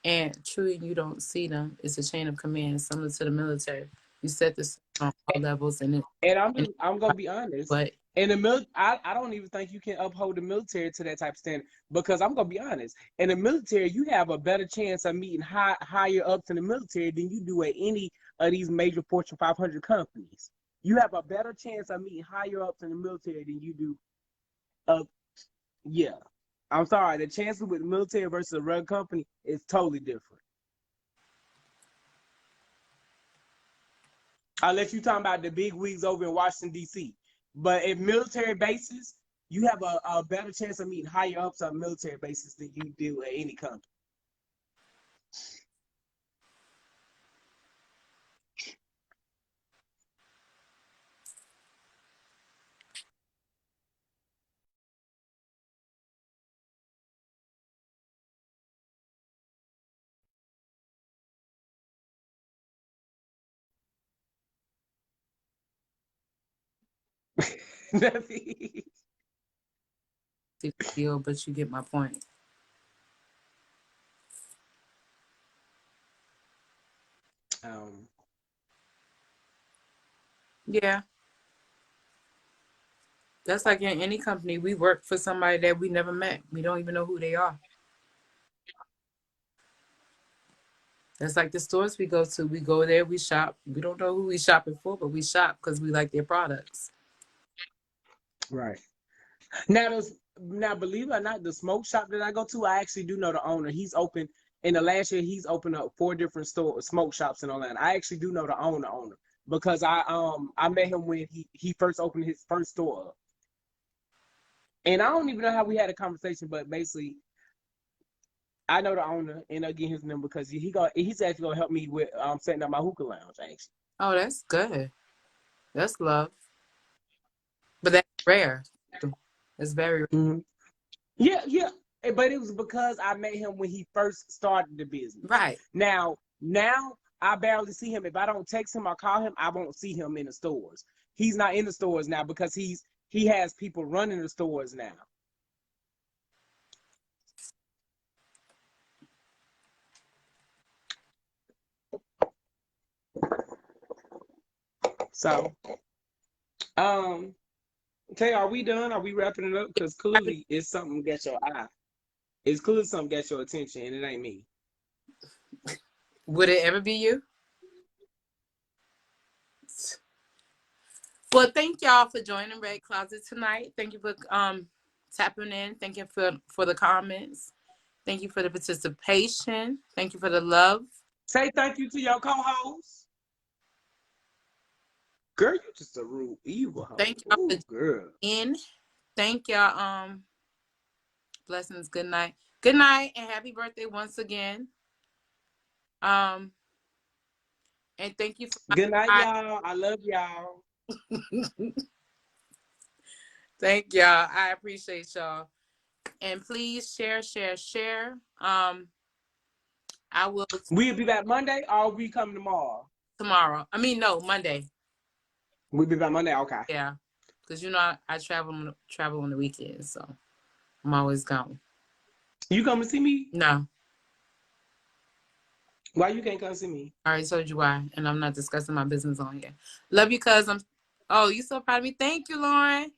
and truly you don't see them. It's a chain of command, similar to the military. You set this on all levels, and I'm gonna be honest. But in the I don't even think you can uphold the military to that type of standard because I'm gonna be honest. In the military, you have a better chance of meeting higher ups in the military than you do at any of these major Fortune 500 companies. You have a better chance of meeting higher ups in the military than you do. Yeah, I'm sorry. The chances with the military versus a regular company is totally different. Unless you're talking about the big wigs over in Washington, D.C. But at military bases, you have a better chance of meeting higher ups on military bases than you do at any company. but you get my point. Yeah. That's like in any company. We work for somebody that we never met. We don't even know who they are. That's like the stores we go to. We go there, we shop. We don't know who we shopping for, but we shop because we like their products. Right. Now, believe it or not, the smoke shop that I go to, I actually do know the owner. He's open in the last year. He's opened up 4 different smoke shops in Atlanta. I actually do know the owner because I met him when he first opened his first store. And I don't even know how we had a conversation, but basically, I know the owner, and I'll get his number because he's actually gonna help me with setting up my hookah lounge. Actually, Oh, that's good. That's love. But that's rare. It's very mm-hmm. Yeah. But it was because I met him when he first started the business. right. Now I barely see him. If I don't text him or call him, I won't see him in the stores. He's not in the stores now because he has people running the stores now. So, Tay, are we done? Are we wrapping it up? Because clearly it's something that got your eye. It's clearly something got your attention, and it ain't me. Would it ever be you? Well, thank y'all for joining Red Closet tonight. Thank you for tapping in. Thank you for the comments. Thank you for the participation. Thank you for the love. Say thank you to your co-host. Girl, you just a rude evil hoe. Thank y'all for girl. in. Thank y'all. Blessings. Good night. Good night and happy birthday once again. And thank you for Good night, y'all. I love y'all. Thank y'all. I appreciate y'all. And please share. I will We'll be back Monday or we come tomorrow? tomorrow. I mean, no, Monday. We'll be back Monday, okay. Yeah. Because you know I travel on the weekends, so I'm always gone. You come to see me? No. Why you can't come see me? I already told you why, and I'm not discussing my business on here. Love you, cuz you so proud of me. Thank you, Lauren.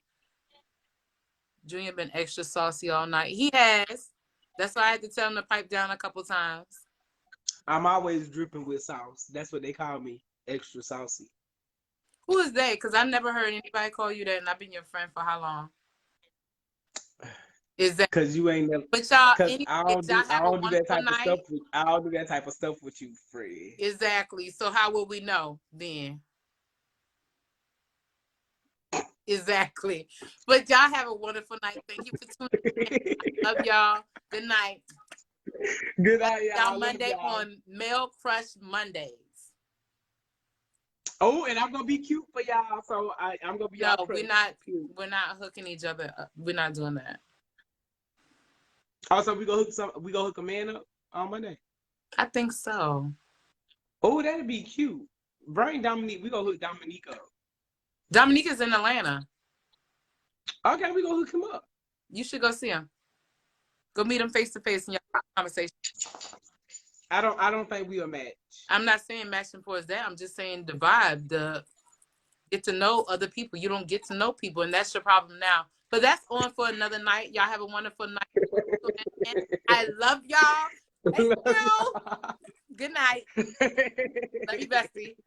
Junior been extra saucy all night. He has. That's why I had to tell him to pipe down a couple times. I'm always dripping with sauce. That's what they call me, extra saucy. Who is that? Because I never heard anybody call you that, and I've been your friend for how long? Is that? Because you ain't never. But y'all, Because anyway, I don't y'all have a do that wonderful type of night. stuff. I don't do that type of stuff with you, Fred. Exactly. So how will we know then? Exactly. But y'all have a wonderful night. Thank you for tuning in. I love y'all. Good night. Good night, y'all. Y'all Monday y'all. on Male Crush Mondays. Oh, and I'm gonna be cute for y'all. So I'm gonna be No, all we're not. We're not hooking each other up. We're not doing that. Also, we gonna hook a man up on Monday. I think so. Oh, that'd be cute. Bring Dominique. We gonna hook Dominique up. Dominique is in Atlanta. Okay, we gonna hook him up. You should go see him. Go meet him face to face in your conversation. I don't think we a match. I'm not saying matching for that. I'm just saying the vibe, the get to know other people. You don't get to know people, and that's your problem now. But that's on for another night. Y'all have a wonderful night. I love y'all. Thank you. Good night. Love you, bestie.